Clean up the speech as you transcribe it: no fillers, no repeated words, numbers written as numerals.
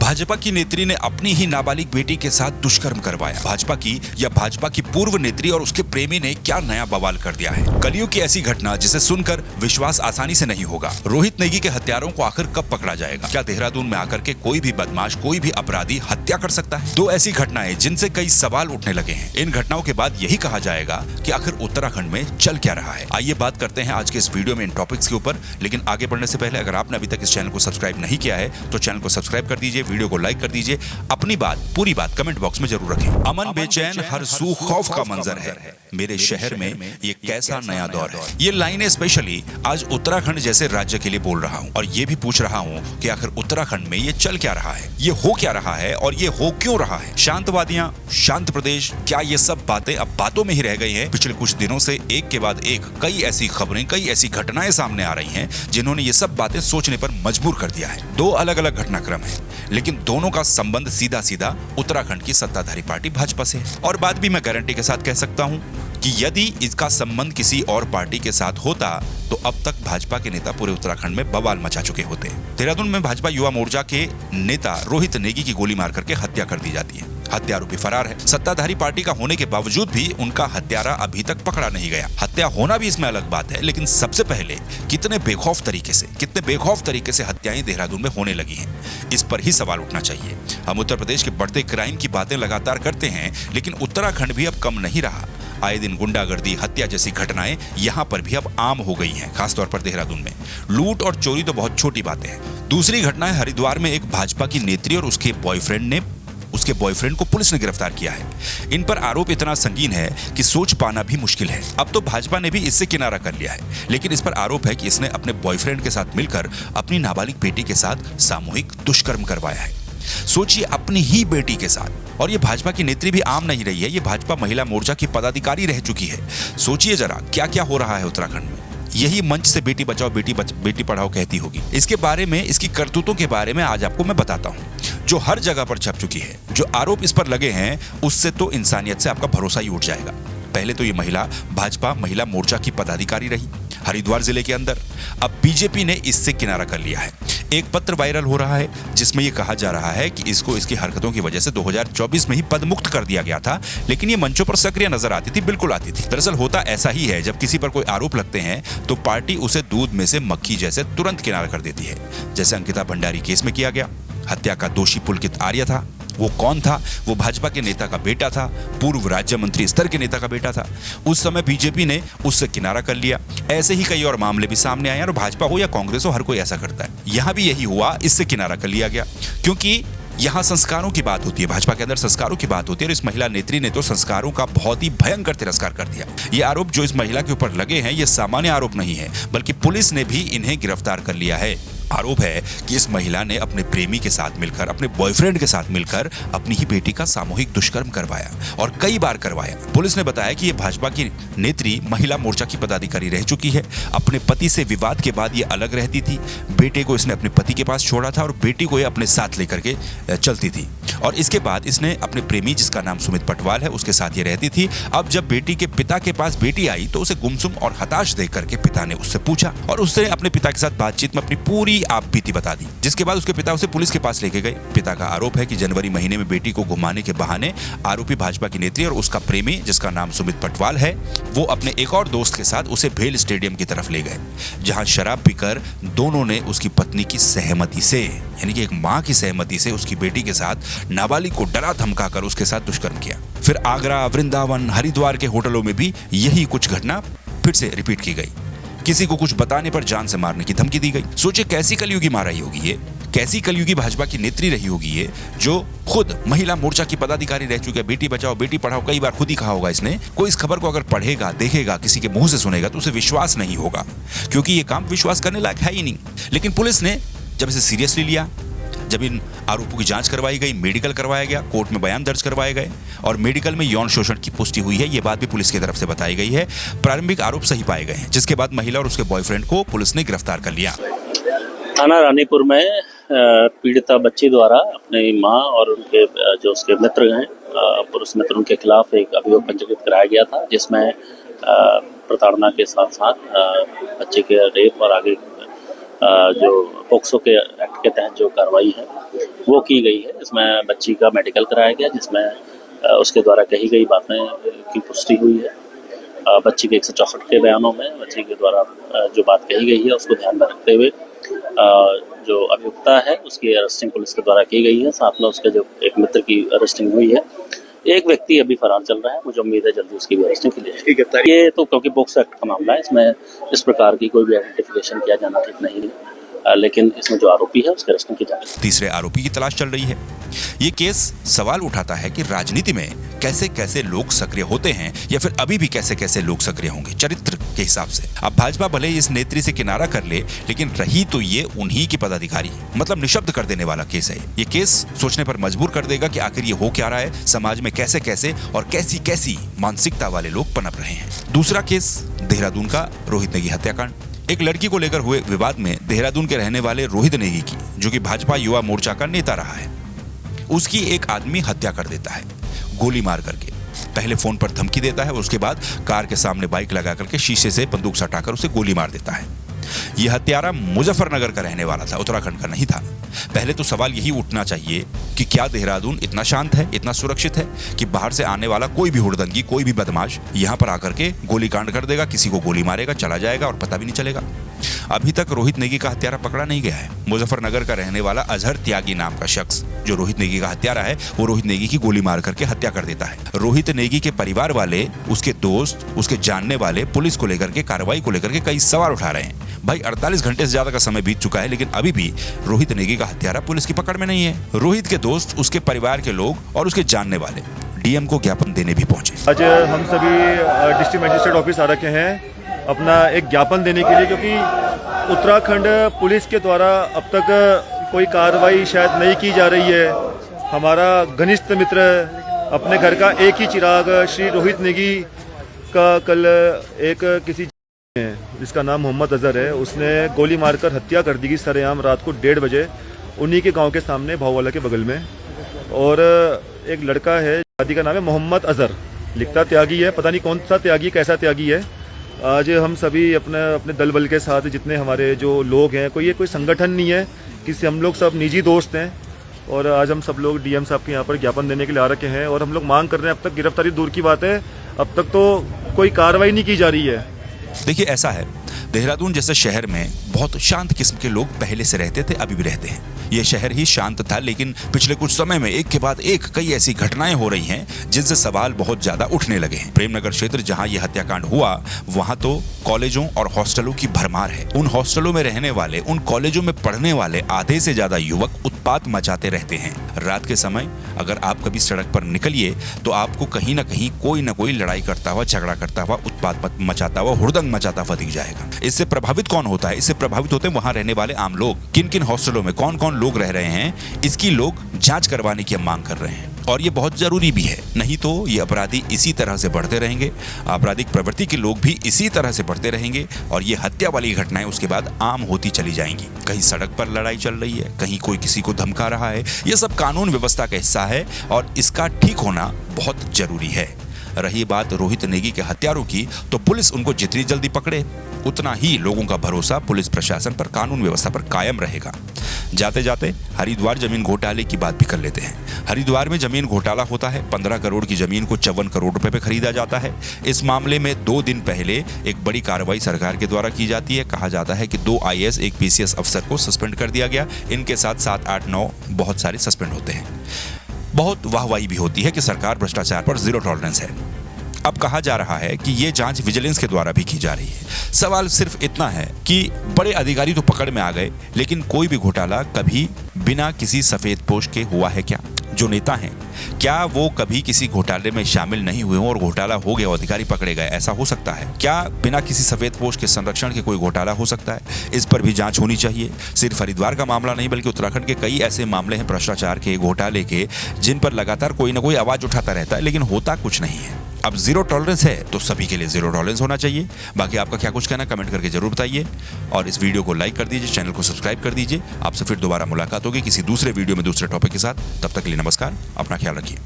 भाजपा की नेत्री ने अपनी ही नाबालिग बेटी के साथ दुष्कर्म करवाया। भाजपा की पूर्व नेत्री और उसके प्रेमी ने क्या नया बवाल कर दिया है। कलयुग की ऐसी घटना जिसे सुनकर विश्वास आसानी से नहीं होगा। रोहित नेगी के हत्यारों को आखिर कब पकड़ा जाएगा? क्या देहरादून में आकर के कोई भी बदमाश, कोई भी अपराधी हत्या कर सकता है? दो ऐसी घटनाएं जिनसे कई सवाल उठने लगे हैं। इन घटनाओं के बाद यही कहा जाएगा कि आखिर उत्तराखंड में चल क्या रहा है। आइए बात करते हैं आज के इस वीडियो में इन टॉपिक्स के ऊपर। लेकिन आगे बढ़ने से पहले अगर आपने अभी तक इस चैनल को सब्सक्राइब नहीं किया है तो चैनल को सब्सक्राइब कर दीजिए, वीडियो को लाइक कर दीजिए, अपनी बात, पूरी बात कमेंट बॉक्स में जरूर रखें। अमन बेचैन, हर सू खौफ का मंजर है, मेरे शहर में ये कैसा नया दौर है। ये लाइनें स्पेशली आज उत्तराखंड जैसे राज्य के लिए बोल रहा हूँ और ये भी पूछ रहा हूँ कि आखिर उत्तराखंड में ये चल क्या रहा है, ये हो क्या रहा है और ये हो क्यों रहा है। शांत वादियां, शांत प्रदेश, क्या ये सब बातें अब बातों में ही रह गई हैं? पिछले कुछ दिनों से एक के बाद एक कई ऐसी खबरें, कई ऐसी घटनाएं सामने आ रही हैं जिन्होंने ये सब बातें सोचने पर मजबूर कर दिया है। दो अलग अलग घटनाक्रम है लेकिन दोनों का संबंध सीधा सीधा उत्तराखंड की सत्ताधारी पार्टी भाजपा से है। और बात भी मैं गारंटी के साथ कह सकता हूं कि यदि इसका संबंध किसी और पार्टी के साथ होता तो अब तक भाजपा के नेता पूरे उत्तराखंड में बवाल मचा चुके होते। देहरादून में भाजपा युवा मोर्चा के नेता रोहित नेगी की गोली मार करके हत्या कर दी जाती है। हत्या आरोपी फरार है। सत्ताधारी पार्टी का होने के बावजूद भी उनका हत्यारा अभी तक पकड़ा नहीं गया। हत्या होना भी इसमें अलग बात है, लेकिन सबसे पहले कितने बेखौफ तरीके से हत्याएं देहरादून में होने लगी हैं, इस पर ही सवाल उठना चाहिए। हम उत्तर प्रदेश के बढ़ते क्राइम की बातें लगातार करते हैं, लेकिन उत्तराखंड भी अब कम नहीं रहा। आए दिन गुंडागर्दी, हत्या जैसी घटनाएं यहाँ पर भी अब आम हो गई हैं, खासतौर पर देहरादून में। लूट और चोरी तो बहुत छोटी बातें हैं। दूसरी घटना है हरिद्वार में एक भाजपा की नेत्री और उसके बॉयफ्रेंड को पुलिस ने गिरफ्तार किया है। इन पर आरोप इतना संगीन है कि सोच पाना भी मुश्किल है। अब तो भाजपा ने भी इससे किनारा कर लिया है, लेकिन इस पर आरोप है कि इसने अपने बॉयफ्रेंड के साथ मिलकर अपनी नाबालिग बेटी के साथ सामूहिक दुष्कर्म करवाया है। सोचिए, अपनी ही बेटी के साथ। और ये भाजपा की नेत्री भी आम नहीं रही है, ये भाजपा महिला मोर्चा की पदाधिकारी रह चुकी है। सोचिए जरा क्या क्या हो रहा है उत्तराखंड में। यही मंच से बेटी बचाओ बेटी पढ़ाओ कहती होगी। इसके बारे में, इसकी करतूतों के बारे में आज आपको मैं बताता हूँ, जो हर जगह पर छप चुकी है। जो आरोप इस पर लगे हैं उससे तो इंसानियत से आपका भरोसा ही उठ जाएगा। पहले तो ये महिला भाजपा महिला मोर्चा की पदाधिकारी रही हरिद्वार जिले के अंदर। अब बीजेपी ने इससे किनारा कर लिया है। एक पत्र वायरल हो रहा है जिसमें यह कहा जा रहा है कि इसको इसकी हरकतों की वजह से 2024 में ही पद मुक्त कर दिया गया था, लेकिन ये मंचों पर सक्रिय नजर आती थी, बिल्कुल आती थी। दरअसल होता ऐसा ही है, जब किसी पर कोई आरोप लगते हैं तो पार्टी उसे दूध में से मक्खी जैसे तुरंत किनारा कर देती है। जैसे अंकिता भंडारी केस में किया गया। हत्या का दोषी पुलकित आर्य था। वो कौन था? वो भाजपा के नेता का बेटा था, पूर्व राज्य मंत्री स्तर के नेता का बेटा था। उस समय बीजेपी ने उससे किनारा कर लिया। ऐसे ही कई और मामले भी सामने आए और भाजपा हो या कांग्रेस हो, हर कोई ऐसा करता है। यहां भी यही हुआ, इससे किनारा कर लिया गया, क्योंकि यहाँ संस्कारों की बात होती है। भाजपा के अंदर संस्कारों की बात होती है और इस महिला नेत्री ने तो संस्कारों का बहुत ही भयंकर तिरस्कार कर दिया। ये आरोप जो इस महिला के ऊपर लगे हैं, ये सामान्य आरोप नहीं है, बल्कि पुलिस ने भी इन्हें गिरफ्तार कर लिया है। आरोप है कि इस महिला ने अपने प्रेमी के साथ मिलकर, अपने बॉयफ्रेंड के साथ मिलकर अपनी ही बेटी का सामूहिक दुष्कर्म करवाया और कई बार करवाया। पुलिस ने बताया कि ये भाजपा की नेत्री महिला मोर्चा की पदाधिकारी रह चुकी है। अपने पति से विवाद के बाद ये अलग रहती थी। बेटे को इसने अपने पति के पास छोड़ा था और बेटी को ये अपने साथ लेकर के चलती थी। और इसके बाद इसने अपने प्रेमी, जिसका नाम सुमित पटवाल है, उसके साथ ये रहती थी। अब जब बेटी के पिता के पास बेटी आई तो उसे गुमसुम और हताश देख करके पिता ने उससे पूछा और उसने अपने पिता के साथ बातचीत में अपनी पूरी आप बीती बता दी, जिसके बाद उसके पिता उसे पुलिस के पास लेके गए। पिता का आरोप है कि जनवरी महीने में बेटी को घुमाने के बहाने आरोपी भाजपा की नेत्री और उसका प्रेमी, जिसका नाम सुमित पटवाल है, वो अपने एक और दोस्त के साथ उसे भेल स्टेडियम की तरफ ले गए, जहां शराब पीकर दोनों ने उसकी पत्नी की सहमति से, यानी कि एक मां की सहमति से, उसकी बेटी के साथ नाबालिग को डरा धमकाकर उसके साथ दुष्कर्म किया। फिर आगरा, वृंदावन, हरिद्वार के होटलों में भी यही कुछ घटना फिर से रिपीट की गई। किसी को कुछ बताने पर जान से मारने की धमकी दी गई। सोचिए कैसी कलयुगी मां रही होगी ये, कैसी कलयुगी भाजपा की नेत्री रही होगी ये, जो खुद महिला मोर्चा की पदाधिकारी रह चुकी है। बेटी बचाओ बेटी पढ़ाओ कई बार खुद ही कहा होगा इसने। कोई इस खबर को अगर पढ़ेगा, देखेगा, किसी के मुंह से सुनेगा तो उसे विश्वास नहीं होगा, क्योंकि ये काम विश्वास करने लायक है ही नहीं। लेकिन पुलिस ने जब इसे सीरियसली लिया, जब इन आरोपों की जांच करवाई गई, मेडिकल करवाया गया, कोर्ट में बयान दर्ज करवाए गए और मेडिकल में यौन शोषण की पुष्टि हुई है, ये बात भी पुलिस की तरफ से बताई गई है। प्रारंभिक आरोप सही पाए गए हैं, जिसके बाद महिला और उसके बॉयफ्रेंड को पुलिस ने गिरफ्तार कर लिया। थाना रानीपुर में पीड़िता बच्ची द्वारा अपनी मां और उनके जो उसके मित्र हैं, पुरुष मित्र, उनके खिलाफ एक अभियोग पंजीकृत कराया गया था, जिसमें प्रताड़ना के साथ साथ बच्चे के रेप और आगे जो पोक्सो के एक्ट के तहत जो कार्रवाई है वो की गई है। इसमें बच्ची का मेडिकल कराया गया, जिसमें उसके द्वारा कही गई बातें की पुष्टि हुई है। बच्ची के 164 के बयानों में बच्ची के द्वारा जो बात कही गई है उसको ध्यान में रखते हुए जो अभियुक्ता है उसकी अरेस्टिंग पुलिस के द्वारा की गई है। साथ में उसके जो एक मित्र की अरेस्टिंग हुई है। एक व्यक्ति अभी फरार चल रहा है, मुझे उम्मीद है जल्दी उसकी भी अरेस्टिंग की जाएगी। ये तो क्योंकि पोक्सो एक्ट का मामला है, इसमें इस प्रकार की कोई भी आइडेंटिफिकेशन किया जाना ठीक नहीं है, लेकिन इसमें जो आरोपी है उसकी अरेस्टिंग की जाएगी। तीसरे आरोपी की तलाश चल रही है। ये केस सवाल उठाता है कि राजनीति में कैसे कैसे लोग सक्रिय होते हैं, या फिर अभी भी कैसे कैसे लोग सक्रिय होंगे चरित्र के हिसाब से। अब भाजपा भले इस नेत्री से किनारा कर ले, लेकिन रही तो ये उन्हीं की पदाधिकारी, मतलब निशब्द कर देने वाला केस है। ये केस सोचने पर मजबूर कर देगा कि आखिर ये हो क्या रहा है, समाज में कैसे कैसे और कैसी कैसी मानसिकता वाले लोग पनप रहे हैं। दूसरा केस देहरादून का रोहित नेगी हत्याकांड। एक लड़की को लेकर हुए विवाद में देहरादून के रहने वाले रोहित नेगी की, जो कि भाजपा युवा मोर्चा का नेता रहा है, उसकी एक आदमी हत्या कर देता है गोली मार करके। पहले फोन पर धमकी देता है और उसके बाद कार के सामने बाइक लगा करके शीशे से बंदूक सटाकर उसे गोली मार देता है। यह हत्यारा मुजफ्फरनगर का रहने वाला था, उत्तराखंड का नहीं था। पहले तो सवाल यही उठना चाहिए कि क्या देहरादून इतना शांत है, इतना सुरक्षित है कि बाहर से आने वाला कोई भी हुड़दंगी, कोई भी बदमाश यहाँ पर आकर के गोली कांड कर देगा, किसी को गोली मारेगा, चला जाएगा और पता भी नहीं चलेगा। अभी तक रोहित नेगी का हत्यारा पकड़ा नहीं गया है। मुजफ्फरनगर का रहने वाला अजहर त्यागी नाम का शख्स, जो रोहित नेगी का हत्यारा है, वो रोहित नेगी की गोली मार करके हत्या कर देता है। रोहित नेगी के परिवार वाले, उसके दोस्त, उसके जानने वाले पुलिस को लेकर के, कार्रवाई को लेकर के कई सवाल उठा रहे हैं। भाई 48 घंटे से ज्यादा का समय बीत चुका है, लेकिन अभी भी रोहित नेगी का हत्यारा पुलिस की पकड़ में नहीं है। रोहित के दोस्त, उसके परिवार के लोग और उसके जानने वाले डीएम को ज्ञापन देने भी पहुंचे। आज हम सभी डिस्ट्रिक्ट मजिस्ट्रेट ऑफिस आ रखे हैं अपना एक ज्ञापन देने के लिए, क्योंकि उत्तराखंड पुलिस के द्वारा अब तक कोई कार्रवाई शायद नहीं की जा रही है। हमारा घनिष्ठ मित्र, अपने घर का एक ही चिराग, श्री रोहित नेगी का कल एक किसी जिसका नाम मोहम्मद अजहर है, उसने गोली मारकर हत्या कर दी गई सरेआम रात को 1:30 बजे उन्हीं के गांव के सामने, भाववाला के बगल में। और एक लड़का है, शादी का नाम है मोहम्मद अजहर, लिखता त्यागी है, पता नहीं कौन सा त्यागी, कैसा त्यागी है। आज हम सभी अपने दल बल के साथ, जितने हमारे जो लोग हैं, ये कोई संगठन नहीं है, किसी, हम लोग सब निजी दोस्त हैं। और आज हम सब लोग डीएम साहब के यहाँ पर ज्ञापन देने के लिए आ रखे हैं और हम लोग मांग कर रहे हैं। अब तक गिरफ्तारी दूर की बात है, अब तक तो कोई कार्रवाई नहीं की जा रही है। देखिए ऐसा है, देहरादून जैसे शहर में बहुत शांत किस्म के लोग पहले से रहते थे, अभी भी रहते हैं। ये शहर ही शांत था, लेकिन पिछले कुछ समय में एक के बाद एक कई ऐसी घटनाएं हो रही हैं जिनसे सवाल बहुत ज्यादा उठने लगे हैं। प्रेमनगर क्षेत्र जहां यह हत्याकांड हुआ, वहां तो कॉलेजों और हॉस्टलों की भरमार है। उन हॉस्टलों में रहने वाले, उन कॉलेजों में पढ़ने वाले आधे से ज्यादा युवक उत्पात मचाते रहते हैं। रात के समय अगर आप कभी सड़क पर निकलिए तो आपको कहीं ना कहीं कोई ना कोई लड़ाई करता हुआ, झगड़ा करता हुआ, उत्पात मचाता हुआ, हुड़दंग मचाता हुआ दिख जाएगा। इससे प्रभावित कौन होता है? इससे प्रभावित होते हैं वहां रहने वाले आम लोग। किन किन हॉस्टलों में कौन कौन लोग रह रहे हैं, इसकी लोग जांच करवाने की हम मांग कर रहे हैं। और ये बहुत जरूरी भी है, नहीं तो ये अपराधी इसी तरह से बढ़ते रहेंगे, आपराधिक प्रवृत्ति के लोग भी इसी तरह से बढ़ते रहेंगे और ये हत्या वाली घटनाएं उसके बाद आम होती चली जाएंगी। कहीं सड़क पर लड़ाई चल रही है, कहीं कोई किसी को धमका रहा है, ये सब कानून व्यवस्था का हिस्सा है और इसका ठीक होना बहुत जरूरी है। रही बात रोहित नेगी के हत्यारों की, तो पुलिस उनको जितनी जल्दी पकड़े उतना ही लोगों का भरोसा पुलिस प्रशासन पर, कानून व्यवस्था पर कायम रहेगा। जाते जाते हरिद्वार जमीन घोटाले की बात भी कर लेते हैं। हरिद्वार में जमीन घोटाला होता है। 15 करोड़ की जमीन को 54 करोड़ रुपए पे खरीदा जाता है। इस मामले में 2 दिन पहले एक बड़ी कार्रवाई सरकार के द्वारा की जाती है। कहा जाता है कि 2 IAS, एक PCS अफसर को सस्पेंड कर दिया गया। इनके साथ 7, 8, 9 बहुत सारे सस्पेंड होते हैं। बहुत वाहवाही भी होती है कि सरकार भ्रष्टाचार पर जीरो टॉलरेंस है। अब कहा जा रहा है कि ये जांच विजिलेंस के द्वारा भी की जा रही है। सवाल सिर्फ इतना है कि बड़े अधिकारी तो पकड़ में आ गए, लेकिन कोई भी घोटाला कभी बिना किसी सफेद पोश के हुआ है क्या? जो नेता हैं, क्या वो कभी किसी घोटाले में शामिल नहीं हुए हों और घोटाला हो गया और अधिकारी पकड़े गए? ऐसा हो सकता है क्या? बिना किसी सफेद पोश के संरक्षण के कोई घोटाला हो सकता है? इस पर भी जांच होनी चाहिए। सिर्फ हरिद्वार का मामला नहीं, बल्कि उत्तराखंड के कई ऐसे मामले हैं भ्रष्टाचार के, घोटाले के, जिन पर लगातार कोई ना कोई आवाज उठाता रहता है, लेकिन होता कुछ नहीं है। अब जीरो टॉलरेंस है तो सभी के लिए जीरो टॉलरेंस होना चाहिए। बाकी आपका क्या कुछ कहना, कमेंट करके जरूर बताइए और इस वीडियो को लाइक कर दीजिए, चैनल को सब्सक्राइब कर दीजिए। आपसे फिर दोबारा मुलाकात होगी किसी दूसरे वीडियो में दूसरे टॉपिक के साथ। तब तक के लिए नमस्कार, अपना ख्याल रखिए।